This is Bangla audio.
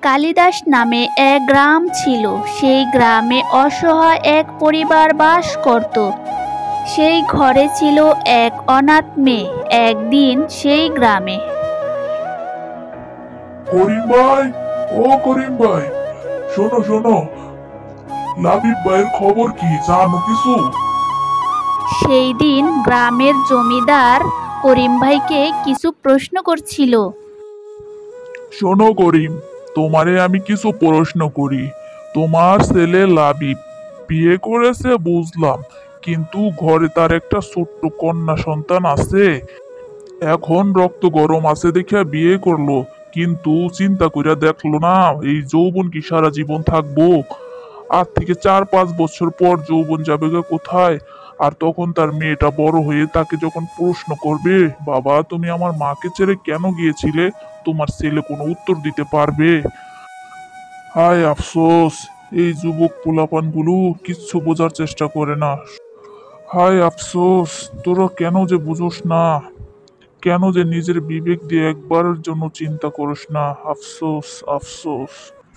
কালিদাস নামে এক গ্রাম ছিল। সেই গ্রামে অসহায় এক পরিবার বাস করত। সেই ঘরে ছিল এক অনাথ মেয়ে। একদিন সেই গ্রামে করিম ভাই, ও করিম ভাই, শোনো শোনো, লাবিব ভাইয়ের খবর কি, জানো কিছু? সেই দিন গ্রামের জমিদার করিম ভাইকে কিছু প্রশ্ন করছিল। শোনো করিম, তোমারে আমি কিছু প্রশ্ন করি। তোমার ছেলে লাবিব বিয়ে করেছে বুঝলাম, কিন্তু ঘরে তার একটা ছোট্ট কন্যা সন্তান আছে। এখন রক্ত গরম আছে দেখে বিয়ে করলো, কিন্তু চিন্তা কইরা দেখলো না এই যৌবন কি সারা জীবন থাকবো? আজ থেকে 4-5 বছর পর যৌবন যাবে গা কোথায়? আর তখন তার মেয়েটা বড় হয়ে তাকে যখন প্রশ্ন করবে, বাবা তুমি আমার মাকে ছেড়ে কেন গিয়েছিলে, তোমার ছেলে কোনো উত্তর দিতে পারবে? হায় আফসোস, এই যুবক পোলাপান গুলো কিচ্ছু বোঝার চেষ্টা করে না। হায় আফসোস, তোরা কেন যে বুঝোস না, কেন যে নিজের বিবেক দিয়ে একবারের জন্য চিন্তা করিস না। আফসোস আফসোস।